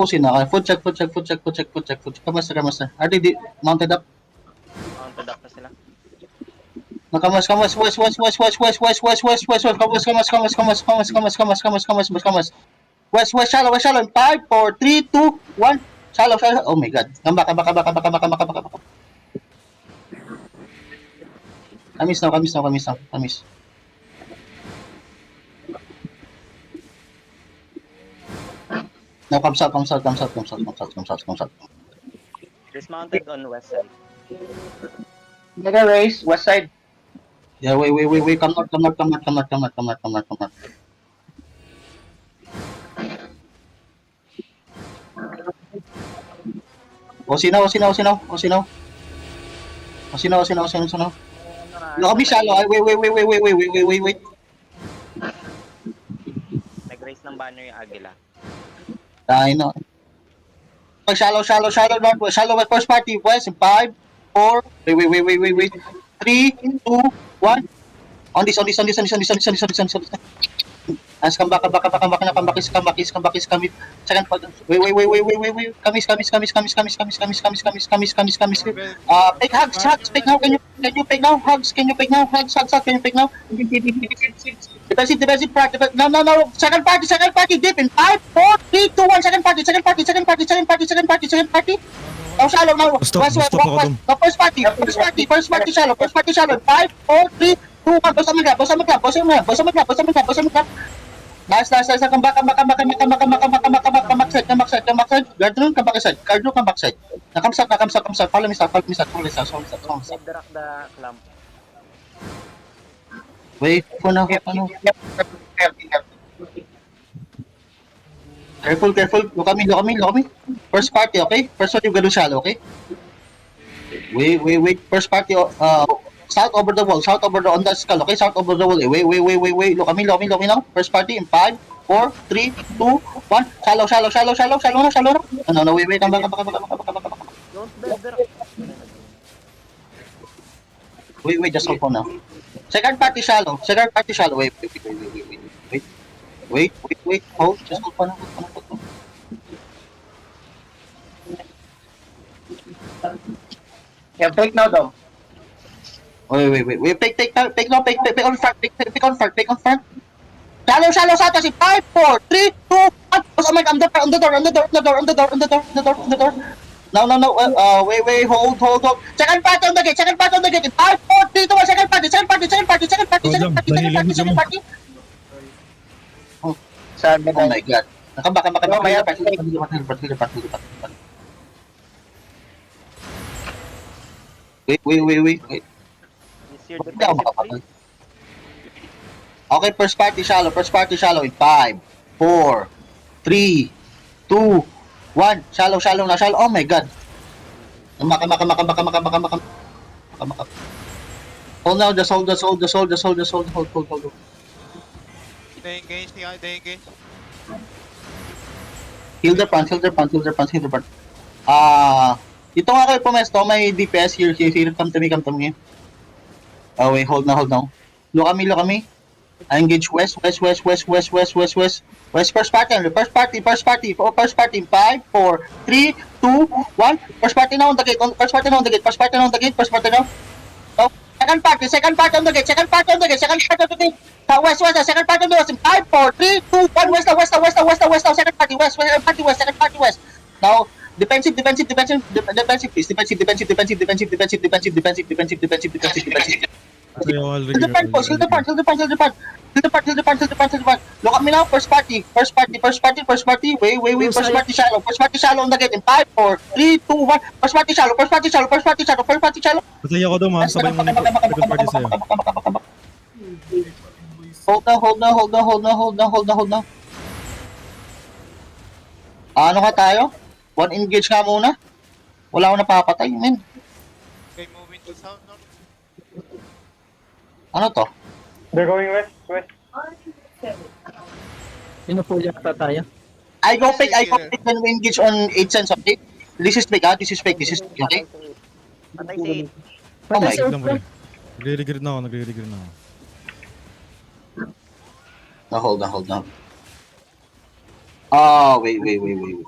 Pusin na. Foot check. Kamusta. Are they mounted up? Mounted up na sila. Kamas. Kamas. West, shallow. 5, 4, 3, 2, 1. Shallow. Oh my god. Come back. Kamis now. Now comes out. Dismounted on west side. Mega race, west side. Yeah, wait. Come north. Osinaw. Look at me shallow. Wait. Nag-raise ng banner yung Agila. I know. Shallow, northwest, shallow west, first party, west, 5, 4, wait. 3, 2, 1. On this. As come back. Come back. Second part. Wait. Kamis. Pick hugs. Pick now. Can you pick now? Hugs. Can you pick now? Hugs. Can you pick now? Defensive part. No. Second party. Deep in 5, 4, 3, 2, 1. Second party. Oh, shallow now. West. The first party shallow. 5, 4, 3, 2, 1. Boss ang magkap. Nice. Come back. Come backside. Guard room, come backside. Come south. Follow me south. Direct the clamp. Wait for now. Careful. Look at me. First party, okay? First one, you gotta shallow, okay? Wait. First party, south over the wall, on the skull, okay? South over the wall. Wait. Look at me now. First party in 5, 4, 3, 2, 1. Shallow now. No, wait. Come back. Don't bend direct. Wait, just hold on now. Second party shallow. Wait. Hold. Just hold on. Yeah, break now though. Wait. Take on front. Shallow sa atas. 5, 4, 3, 2, 1. Oh my god, on the door. No. Wait. Hold. Second party on the gate. 5, 4, 3, 2, 1. Second party. Saan Oh my god. Nakabaka. Wait. Use your defensive, please. Okay, first party shallow in 5, 4, 3, 2, 1. Shallow na. Oh my god. Maka. Hold now, just hold. They engage. Heal the front. Ito nga kayo pumesto, may DPS here. Come to me. Oh wait, hold now. Look at me. I engage west. West, first party. First party, 5, 4, 3, 2, 1. First party now on the gate. First party now. Oh, second party on the gate. Second party on the gate. West. Second party on the west. 5, 4, 3, 2, 1. West. Second party west. Now, defensive, please. Defensive. Hill the part. Look at me now. First party. Wait. First party shallow on the gate. In 5, 4, 3, 2, 1. First party shallow. Patay ako daw, ma. Sabay mo na yung second party sa'yo. Hold now. Ano ka tayo? One engage nga muna. Wala akong napapatay, men. Okay, moving to south, no? Ano to? They're going west. Pinupull yata tayo. I go pick when we engage on 8 cents, okay? This is fake, okay? Patay si Oh my Wait god. lang, pre. Nagre-regret na ako. Hold on. Wait.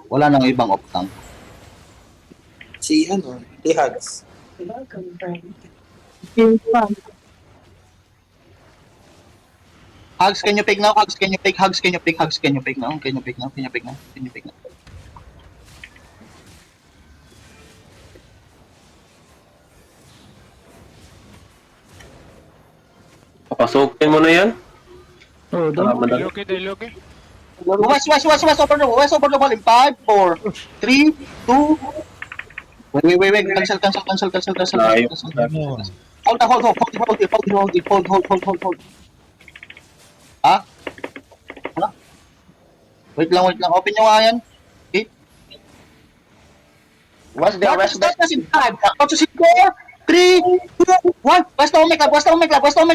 Wala nang ibang off-tank. Si Hugs. Hugs, can you pick now? Hugs, can you pick? Hugs, can you pick? Hugs, can you pick now? Can you pick now? Can you pick now? Can you pick now? Papasukin mo na yan. Oh, doon. Diloke. West, over the ball in 5, 4, 3, 2. Wait. Cancel. Layo. Hold. Ha? Ano? Wait lang. Open nyo nga yan. Okay. West there, west there. West in 5. Out to 4, 3, 2, 1. West on my club. Nice. Hold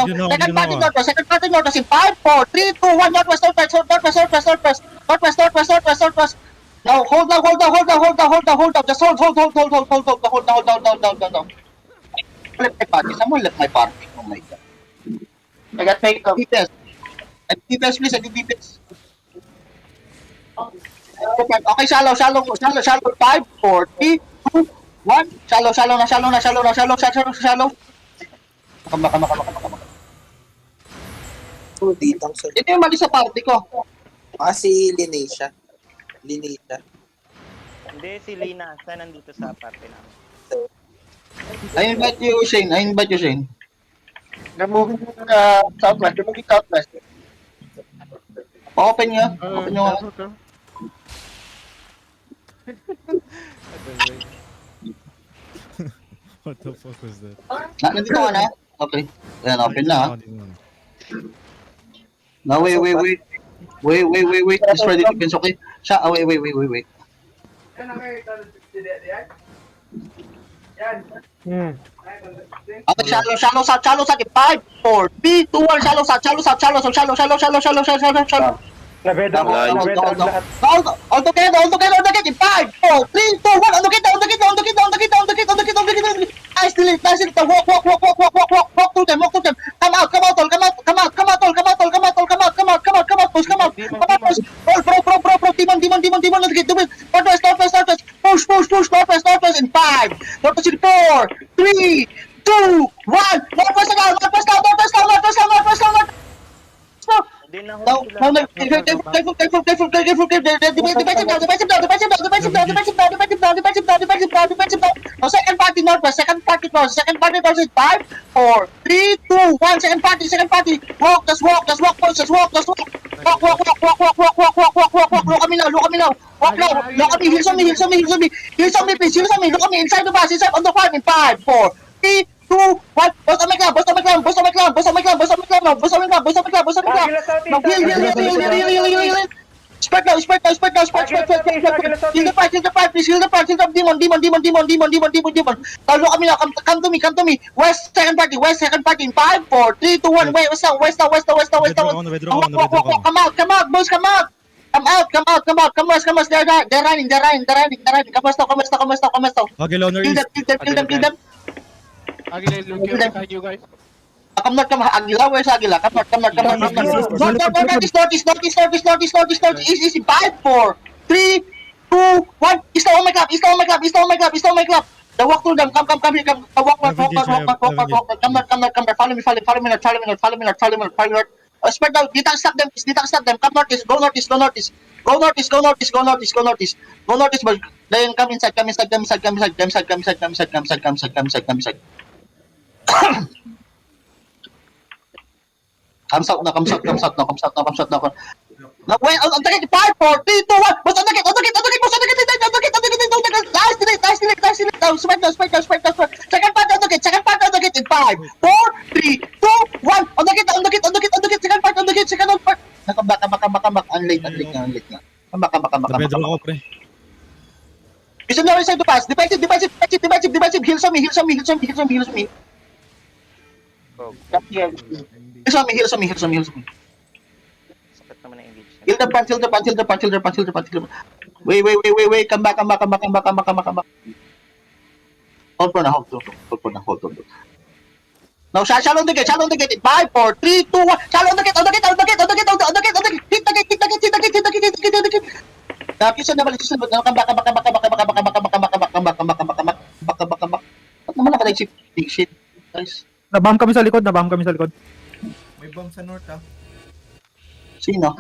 on. Second party northwest in 5, 4, 3, 2, 1. Northwest. Now hold down. Just hold. Someone left my party. Oh my god. I got fake up. DPS. DPS, please. DPS. Okay, shallow. 5, 4, 3, 2, 1. Shallow na. Baka. Oh, ditang sa... Ito yung mali sa party ko. Si Linesia. Hindi, si Lina. Siya nandito sa party namin. I invite you, Shane. They're moving southwest. Open nyo nga. What the fuck was that? Nandito ka na? Okay. Ayan, open na. Ha? Now, wait. This ready defense, okay? Wait. Okay, shallow south. 5, 4, 3, 2, 1. Shallow south. Nabeda ko. Layo. All together. In 5, 4, 3, 2, 1. On the kid. Nice delete. Walk to them. Come out, all. Come out. Push. Pro. Demon. On the kid. Northwest. Push. Northwest in 5, 4, 3, 2, 1. Northwest now. Hindi na No, careful. Defensive now. No, second party northwest in 5, 4, 3, 2, 1. Second party. Walk. Walk. Walk. Look at me now. Walk now. Look at me. Heels on me, please. Look at me inside the bus. On the farm in 5, 4, 3, 2, 1. Boss on my club. No, heal. Spread now. Heal the part, please. Heal the part. Demon. Now look at me now. Come to me. West, second party in 5, 4, 3, 2, 1. West now. Walk. Come out, boys, come out. Come west. They're running. Come west now. Okay, loner Kill east. them. Agile, look behind you guys. Come north, Aguila. Where's Aguila? Come north. North. East. 5, 4, 3, 2, 1. East on my club. The walk through them. Come here. Walk. Come north. Follow me. Spread out. Dito stop them. Come northeast. Go northeast. But then come inside. Come south now. Now, wait, on the gate, 5, 4, 3, 2, 1. Boss on the gate. Nice delete. Now, spread down. Second part on the gate in 5, 4, 3, 2, 1. On the gate. Second part. Come back. I'm late nga. Come back. Nabedro ako, pre. Isa na inside the pass. Defensive. Heals on me. Heals on me. Heals on me. Sakit naman ang engage niya. Heal the punch. Wait. Come back. Hold on. Now, shallow on the gate, 5, 4, 3, 2, 1, shallow on the gate, on the gate, on the gate, on the gate, on the gate, on the gate, hit the gate, hit the gate, hit the gate, hit the gate, hit the gate, hit the gate. Tapos na balik sa come back. Ba't naman nakalaig si big shit, guys? Nabam kami sa likod. May bomb sa north ah. Sino?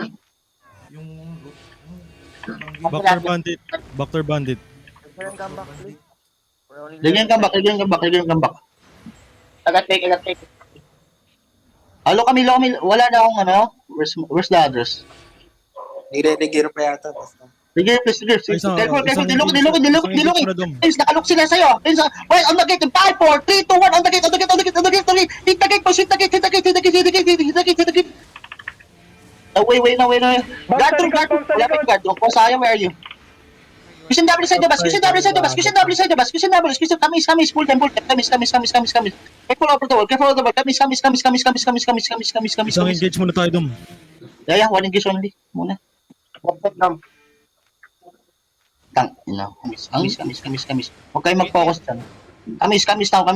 Yung Backdoor bandit. Backdoor bandit. Return comeback, please. We're only Lagyan come back. I got take. Halo kami, wala na akong ano, where's the others? Nire-regir pa yata. Basta. Sige, please. Careful, dilok. Dilok. Please, nakalok sila sa'yo. Please, wait, on the gate, 5, 4, 3, 2, 1, on the gate. Hit the gate, push, hit the gate. Wait. Guard, wala pa yung guard. Kosaya, where are you? Christian W side the bus. Kamis, full time. Kamis. Careful over the wall. Kamis. Isang engage muna tayo dum. Yeah, one engage only. Muna. Tang, Kamis. Huwag kayo mag-focus dyan. Kamis now.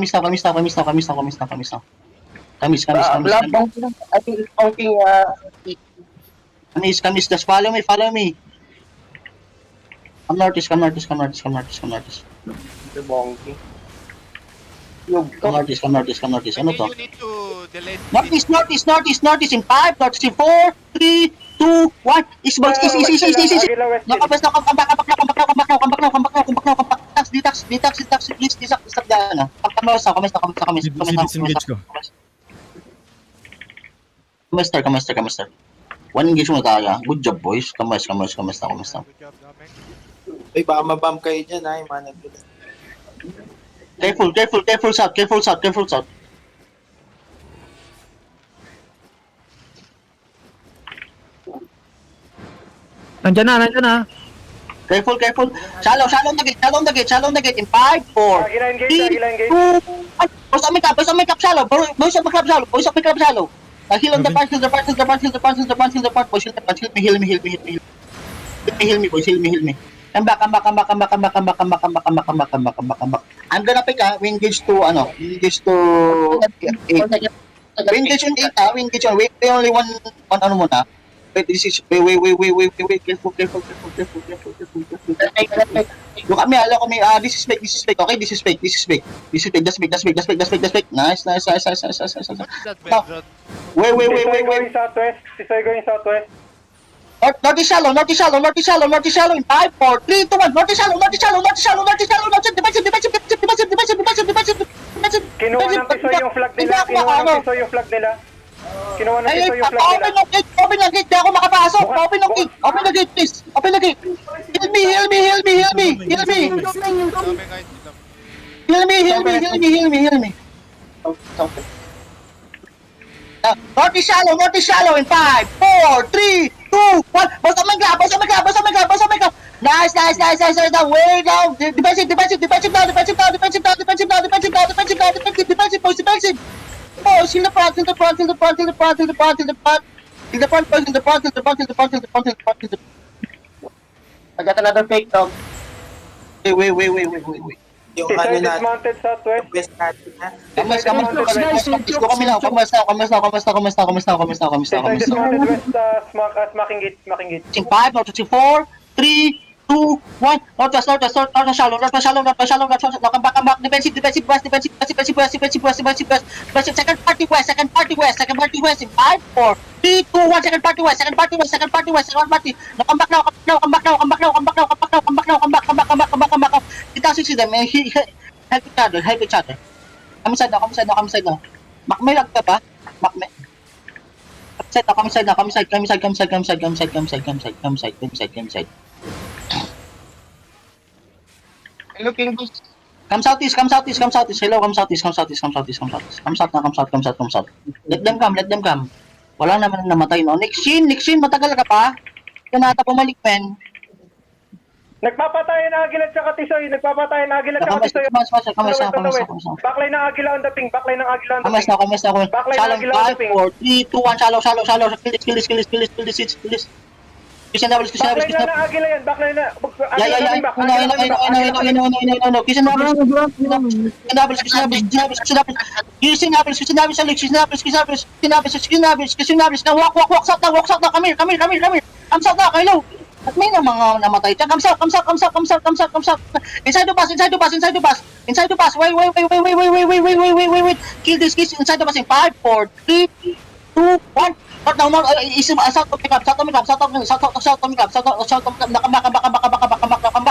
I think it's counting, Kamis, just follow me. Come northeast. the bonky. Come northeast. Ano to? You need to delete Northeast in 5, northeast in 4, 3, 2, 1. East. Nakabas na, come back now. Detox, please, stop dyan, ano. Kamis. Disengage ko. Kamis. One engage mo tayo. Good job, boys. Kamis. Good job, Dominic. Uy, baka mabam kayo dyan ha, yung mga nagpila. Careful south. Nandyan na. Careful. Shallow on the gate. In 5, 4, 3, 2, 1. Boys on my club shallow. Heal on the part. Boys, heal me. Boys, heal me. Come back. I'm gonna pick we engage to 8. We engage on 8, we only one ano muna. Wait, careful. Look at me, this is fake, okay? This is fake. Just fake. Nice. That Now, bedrock. wait. Southwest. North shallow. In 5, 4, 3, 2, 1. North shallow. Defensive. Kinuha ng Tisoy yung flag nila. Open ng gate. Di ako makapasok. Open ng gate. Open the gate, please. Heal me. Heal me. North is shallow in 5, 4, 3, 2, 1. Boss on my grab. Nice. Down, way down. Defensive down. Defensive. Oh, in the front. I got another fake dog. Wait. Yung ano na, Southwest. best natin ha. Kamas now. Smacking gate. In 5, not to 4, 3, 2, 1. Northwest shallow. Now come back. Defensive west. Second party west. In 5, 4, 3, 2, 1. Second party west. Now come back now. Come back. Kita see them. Help each other. Come side now. Makme lag ka ba? Makme. Come side. Looking to Come southeast. Hello, come south. Let them come. Wala naman namatay, no? Nick Shin, matagal ka pa? Yan ata pumalik, men. Nagpapatay na Agila at Tisoy. Backline ng Agila on the ping. Kamas na. Shallow, 5, 4, 3, 2, 1, shallow. Kill this. Kisinabis, kisinabis, Backline na kisinabis. na Agila yan. Backline na. Yeah. Walk out na, come here. Comes out na, hello. At may na mga namatay. Comes out. Inside the bus. Wait. Kill this, inside the bus in 5, 4, 3, 2, 1. Shut down, isip, shout to me up,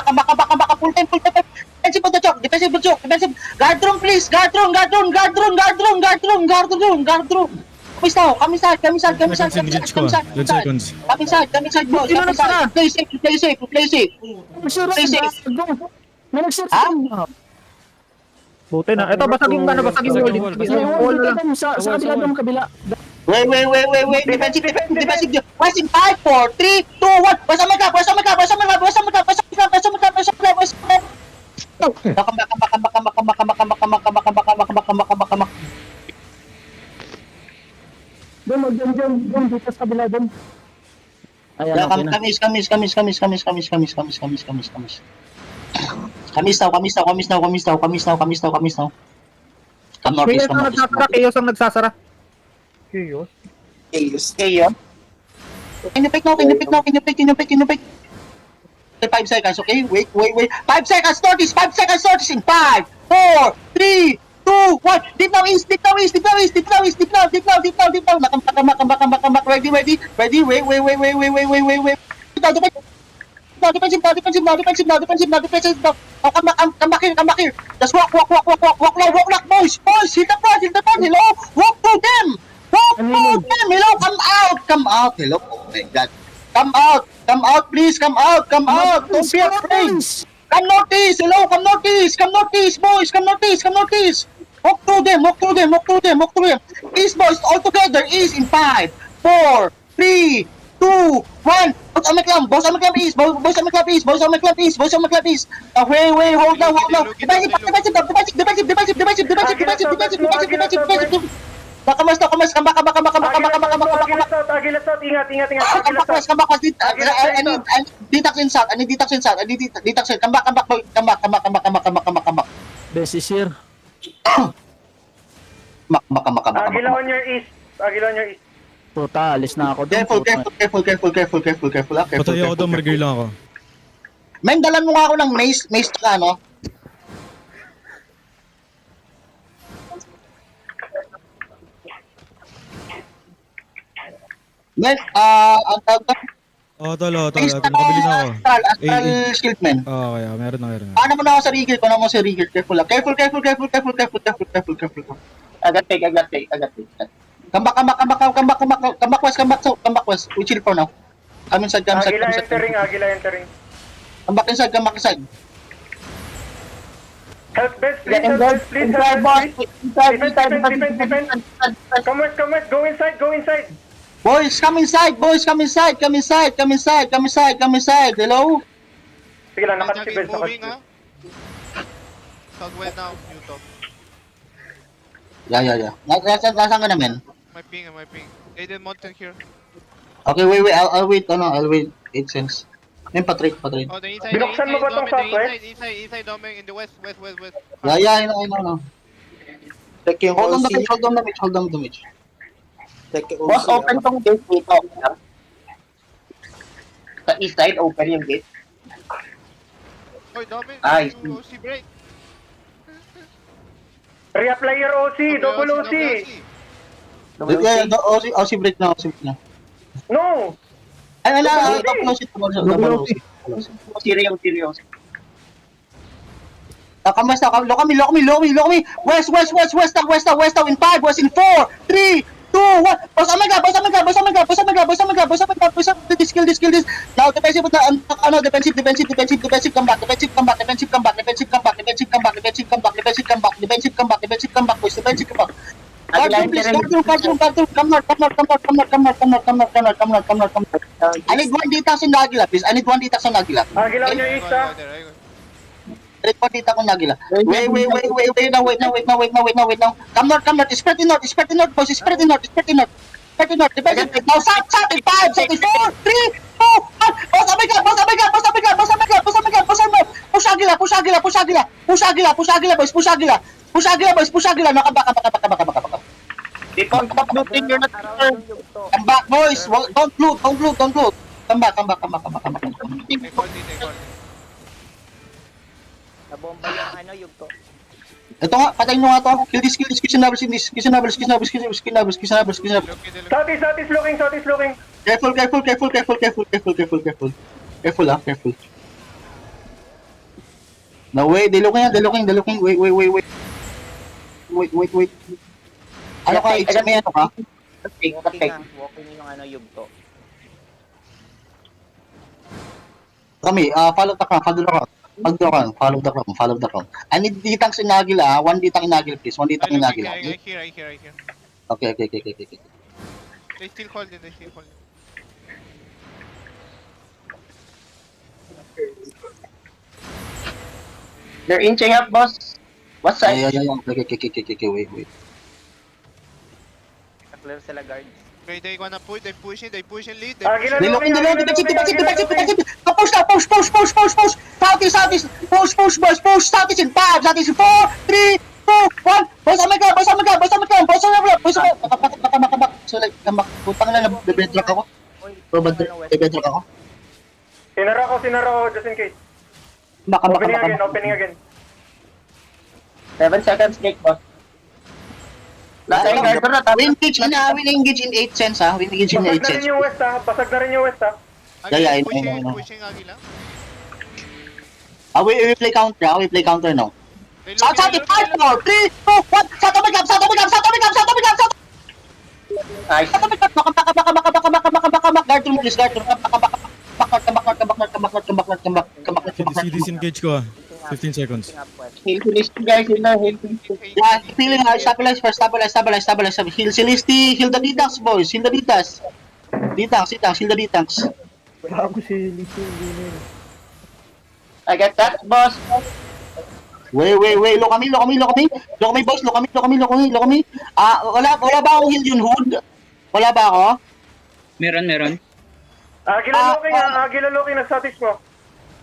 nakabaka, full time, defensive the choke, guard room, please, guard room, come inside, Seconds engage ko. 10 seconds. come inside, boys, play safe, ha? Buti na. Ito, basag yung wall. Basag yung wall lang. Sa kabila doon, kabila. Wait, defensive, west in 5, 4, 3, 2, 1, where's my club, come. Doon, dito sa kabila doon. Ayan, okay na. Kamis now. Come north, Chaos come ang north. nagsasara. Chaos ang nagsasara. Chaos? Chaos. Kayo? Can you pick? Okay, 5 seconds, okay? Wait. 5 seconds, notice in 5, 4, 3, 2, 1. Deep now, east. Deep now. Come back. Ready. Wait. Defensive. Oh, come back here. Just walk, boys. Hit the front, hello? Walk through them. Hello, come out. Hello, oh my God. Come out, please, come out. Don't be afraid. Come northeast, hello, come northeast, boys, come northeast. Walk through them. East, boys, all together, east in 5, 4, 3, 2, 1. Boys on my club east. Wait, hold now. Defensive. Come back. Agila South, ingat. Come back. I need detox inside. Come back. Best is here. Agila on your east. Puta, alis na ako doon. Careful. Patay ako doon, mag-gear lang ako. Men, dalan mo nga ako ng mace ka, no? Men, ang tawag na, Tol. mace Nakabili na ako. Astral shield, men. Kaya meron na. Paano mo na ako sa rigger? Careful lang. Careful. Agat take. Come back west. We chill for now. Come inside. Agila entering. Come back inside. Help best, please. Defense. Come west, go inside. Boys, come inside. Hello? Sige lang, Jogging nakatipid. moving, ha? Southwest now, Utah. Yeah. Nasaan ka na, men? My ping. Aiden Mountain here. Okay, wait. I'll wait. I'll wait. 8 cents. Men, patrik. Oh, the inside. Binuksan mo ba tong southwest? Inside, Domeng, in the west. Yeah, I know. Check yung Hold on OC. the damage. Check yung OC. tong gate dito. Sa east side, open yung gate. Oy, Domeng, Ay. OC break. Reapply your OC, double OC. Yeah, OC break na. No! Ay, Double OC. Serious. Kamas na, lock me. West now, in 5, west in 4, 3, 2, 1. Boss, oh my God. Skill this. Now, defensive, come back, boys, defensive, come back. Come north. I need 1 detox in Nagila, please. Agila on your east, ha? Dito ako nagila. Wait now. Come north. Spread the north, boys. Spread the north. Now, south in 5, 4, 3, 2, 1. Agila. Push Agila, push Agila, boys, push Agila. Push Agila, boys, push Agila. No, come back. Default top looting, you're not Around yung yugto. Come back, boys. Don't loot. Come back. I called it. Nabomba yung ano, yugto. Ito nga, patayin nyo nga to. Kill this, Kisinables in this. Kisinables. Look, Southeast looking. Careful. Careful. No way, they're looking. Wait. Ano ka, it's may ano ka? Walking yung ano, yugto. Kami, follow the crown. I need ditang in Agila, one ditang in Agila, please. One ditang in Agila. I hear. Okay. They still holding. They're inching up, boss. What side? Yeah. Okay, wait. Clear sila guards. Okay, they gonna push. They pushing lead. Agila They looking, looking. Push. Southeast. Push, boys. Push. Southeast in 5, Southeast in 4, 3, 2, 1. Boys, oh my God. Come back. So like, come back. Putang na, bedrock ako. Bedrock ako. Sinara ko, just in case. Come back. Opening again. 7 seconds, Nick, boss. Last time, guard ko na, We engage in 8 cents, ha? We engage in 8 Basag na rin cents. yung west, ha? Basag na rin yung west, ha? Yeah, I know. Pushing Agila. We play counter now. They South, looking. 5, 4, 3, 2, 1. South, Nice. Guard room, please. Come back. See disengage ko 15 seconds. Heal Celesty, guys. Yeah, feeling stabilize first. Heal Celesty, heal the D-Tanks, boys. Heal the D-Tanks. Heal the D-Tanks. Bago si Lito. I got that, boss. Wait. Look at me, boys. Look at me. Wala ba akong heal yun, Hood? Wala ba ako? Meron. Agila looking, nag-southeast mo.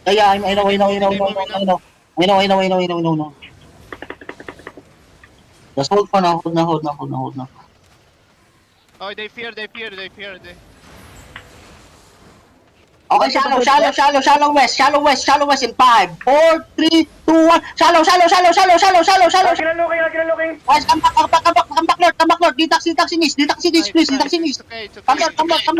Yeah, I know. Just hold for now. Hold now. Oh, they fear. Okay, shallow west in 5, 4, 3, 2, 1. Shallow. Agila looking. Guys, come back, Lord. Ditax in east, please. Okay. Come north. Now,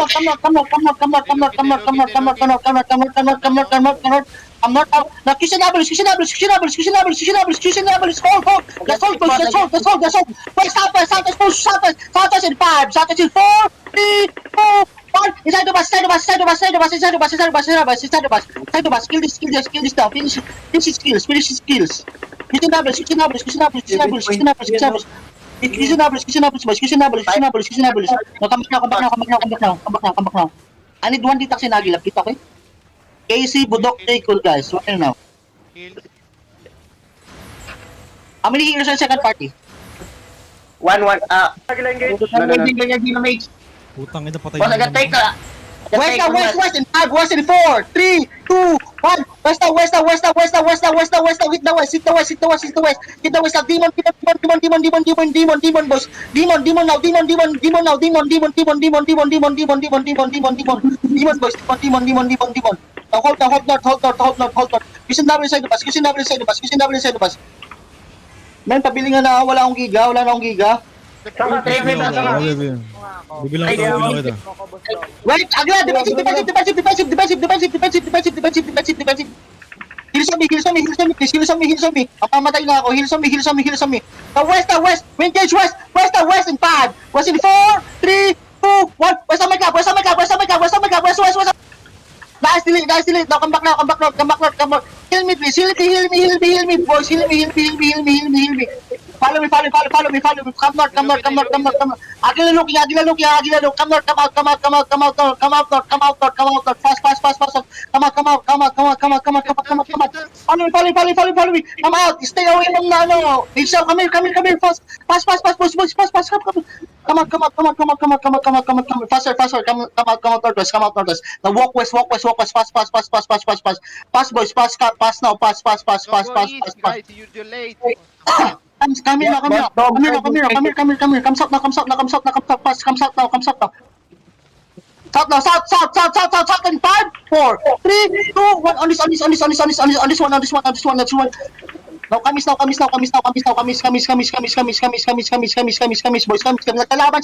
Hold. Let's hold. West, southwest, push, southwest in 5, southwest in 4, 3, 2, 1. Inside the bus. Kill this now. Finish his skills. Questionables. No, come back now. I need one ditax in Agila, please, okay? KC, Budok, take cool, guys. What now? Heal. How many healers on second party? 1-1. Agila engage. Mage. Putang ina, patay Boss, I na got take ka. West in 5, west in 4, 3, 2, 1. West. Hit the west. Demon, boys. Demon now. Hold north. Questionable inside the bus. Man, pabili nga na, wala akong giga. Saka, Bibilang kita. Wait, Agila, defensive. Heal some me, please. Mamatay na ako. Heal some me. The west. We engage west in 5. West in 4, 3, 2, 1. West on my cap. Nice delete. Now come back now. Heal me, please. Heal me, boys. Heal me. Follow me. Come north. Agila look. Come north. Fast. Come out. Follow me. Come out. Stay away from Nano. Come here. Fast. Boys. Come Faster. Come out northwest. Now walk west. Pass. Pass, boys. Pass now. Pass. Go east, guys. You're late. Come here. Come south now. Pass. Come south now. South in 5, 4, 3, 2, 1. On this one. Now, kamis, boys. Kamis. Naglalaban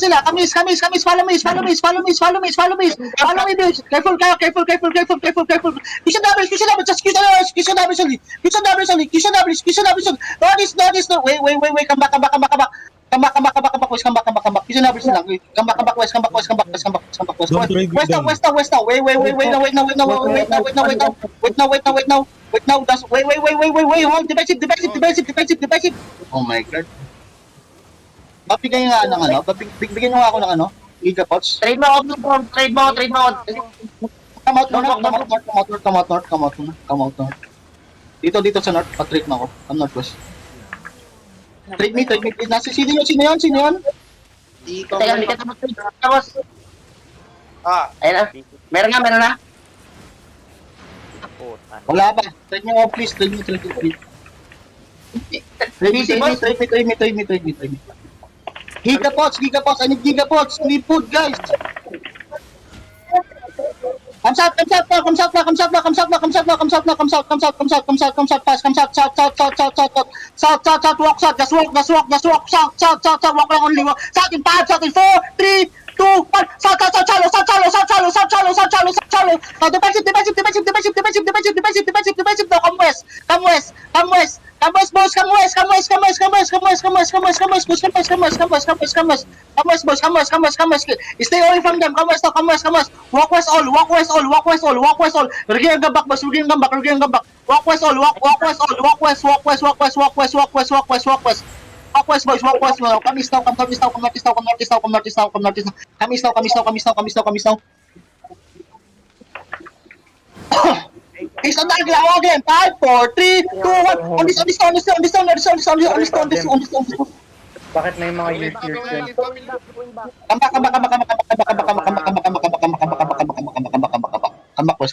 sila. Kamis. Follow me, boys. Careful. Question doubles. No. Wait. Come back. Come back, boys. Come back. Question doubles lang. Come back, west. West now. Wait now. That's wait. Hold. Defensive. Oh my god. Bigyan nyo nga ako ng ano? Gigapots. Trade mo ako. Come out north. Dito sa north. Pa-trade mo ako. Come northwest. Trade me. Sino yun? Teka, hindi ka tapos. Ayun na. Meron na. Puta. Wala pa. Trade nyo ako, please. Trade me. Trade me. Gigapots. I need gigapots. We need food, guys. Come south. Pass. South. Walk south. Just walk. South. Walk lang only. South in 5, south in 4, 3, 2, 1. South. Now defensive. Now come west. Come west, boys. Come west. Stay away from them. Come west. Walk west all. Rugi ang gambak, boys. Walk west all. Walk west, boys. Come now. It's on the again. 5, 4, 3, 2, 1. On this town. Bakit may mga years yan? Come back, boys.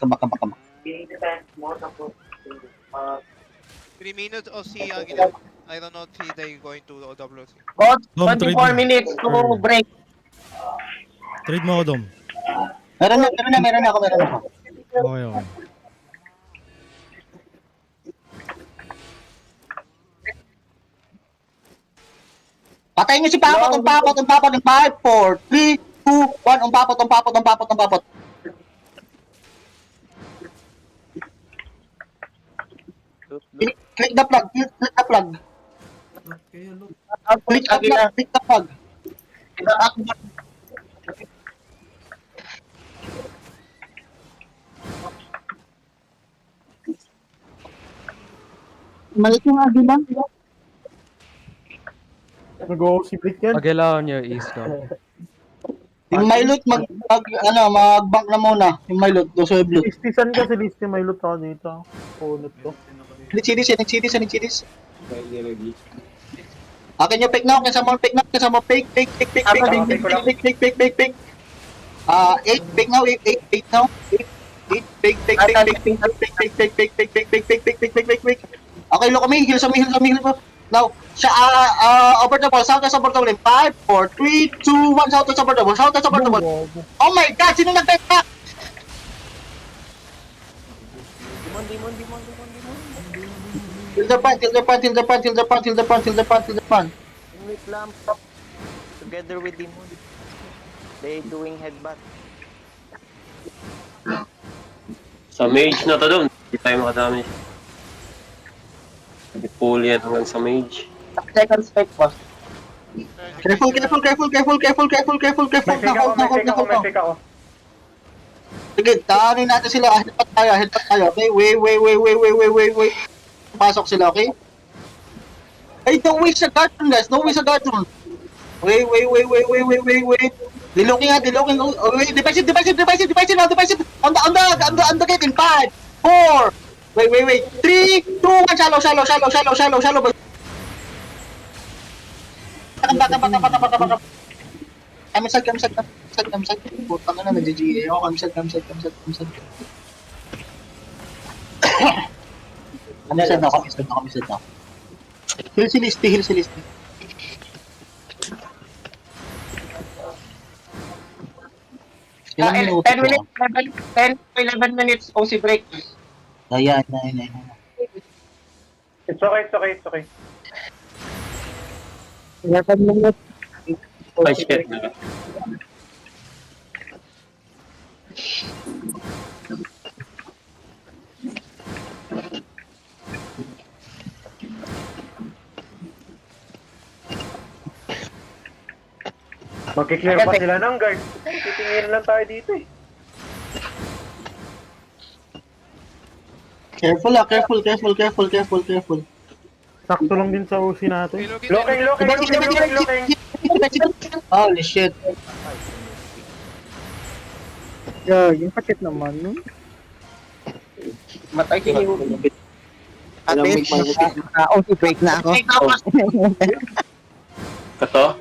3 minutes or see again. I don't know if they going to OWC. Coach, Dom, trade 24 mo. minutes to break. Trade mo ako, Dom. Meron na ako. Okay. Patayin nyo si Papot. Ang Papot. In 5, 4, 3, 2, 1. Ang Papot. Click the plug. Kayo, look. Click the plug. Malik yung agila. Nag-o-siblit yan. Agila on your east, Dom. Yung Milot, mag-bank na muna. Yung Milot, doso yung blue. Listisan ka si Listy, may loot ako dito. Punot ko. Nag-CDs. Akin yung pick now, kasama pick. Pick. 8, pick now, 8 now. 8, pick. Okay, look kami, heal sa me. Now, over the ball, south over the ball. 5, 4, 3, 2, 1, south over the ball. Oh my god, sino nag-back? Till the pan. Wait lang. Together with Demon. They doing headbutt. Sa mage na to doon. Hindi tayo makadami. Pull yan hanggang sa mage. Second spec, boss. Careful. May pick ako. Sige, tahanin natin sila. Headbutt tayo. Okay, wait. Pasok sila, okay? Hey, don't waste a guard guys. Wait. Dilocking. Wait, defensive now. On the gate in 5, 4. Wait. 3, 2, 1. Shallow. back. Kami side. Putang na, nag-GA ako. Kami side. Kami side na. Heal si Listy. Ilang minuto 10 to? minutes, 10 to 11 minutes OC break. Ayan. It's okay. Ay, shit. Magkiklear pa sila ng guard. Titingin lang tayo dito eh. Careful. Sakto lang din sa OC natin. Looking. Holy shit. Yeah, yung sakit naman, no? Matay si Hero. OC break na ako. Okay, tapos. Kato?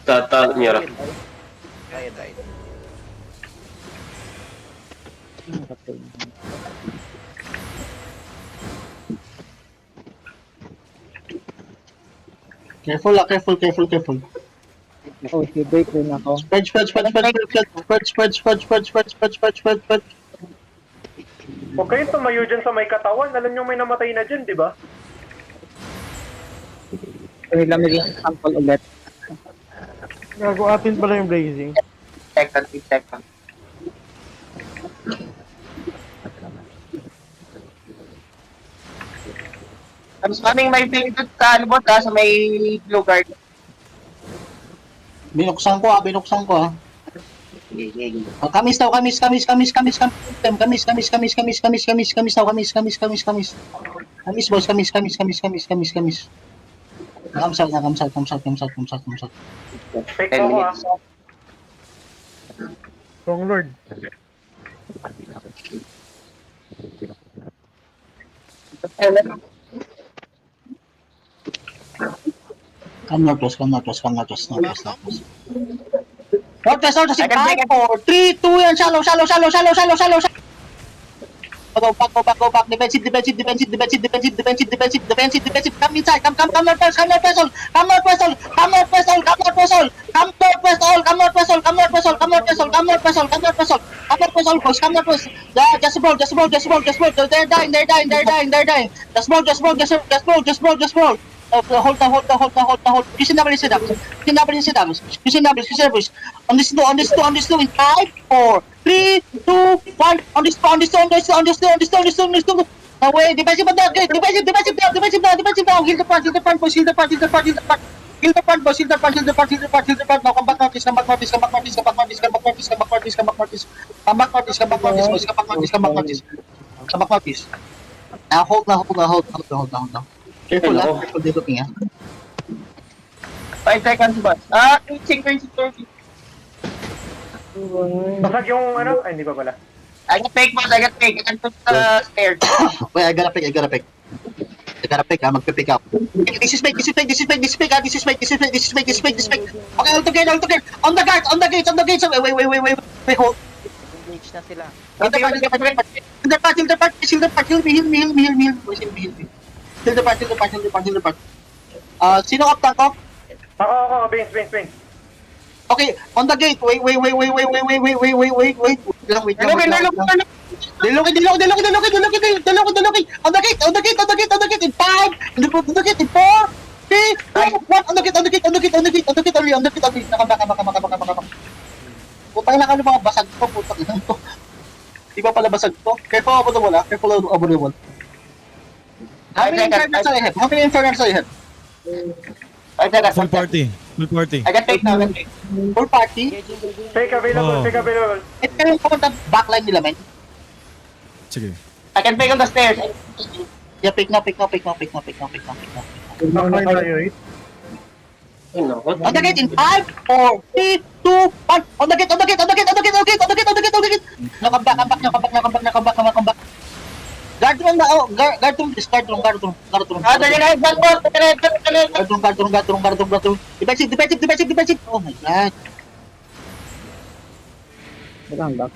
Tata niya. Die. Careful. OC break din ako. Spread. Huwag kayong tumayo dyan sa may katawan. Alam nyo may namatay na dyan, di ba? Pwede lamig yung sample ulit. Gago atin pala yung blazing. Second. I'm coming my plane doon sa alibot sa may blue guard. Binuksan ko ah. Kamis daw. Kamis. Kamis boys. Kamsat. Fake ako ah. Strong Lord. Come northwest. Northwest in 5, 4, 3, 2, yan. Shallow. Go back. Defensive. Come inside. Come northwest. Come northwest. Yeah, just roll. They're dying. Just roll. Hold. Pushing double sit up. On this two. In 5, 4, 3, 2, 1. On this two. Away. Defensive down. Heal the front, boys. Heal the front. Now come back northeast. Come back northeast, boys. Now hold. Careful dito, Pinga. 5 seconds boss. 30. Basag yung ano? Ay, hindi pa pala. I got fake. I can put the stairs. Wait, I gotta pick. Magpipick up. This is fake. Okay, all together. On the gates. Wait, hold. Engage na sila. Shield the part. Sino up tank ko? Ako, Vince. Okay, on the gate. Wait. Wait lang. Dilokin. On the gate. In 5, on the gate in 4, 3, 2, 1. On the gate. Nakabaka. Putang na ka mga basag ko. Putang na to. Di ba pala basag to? Careful over the wall. How many infernals I have? 5 seconds. Full party. I got fake now. Full party? Fake available. Ito kayo pumunta backline nila, man. Sige. I can fake on the stairs. Yeah, pick now. Backline tayo eh. Ay, naku. On the gate in 5, 4, 3, 2, 1. On the gate. Now come back. Guard room na, oh, guard room, please, guard room. Dali na headband po. Dali na. Guard room. Defensive. Oh my God. Wala lang.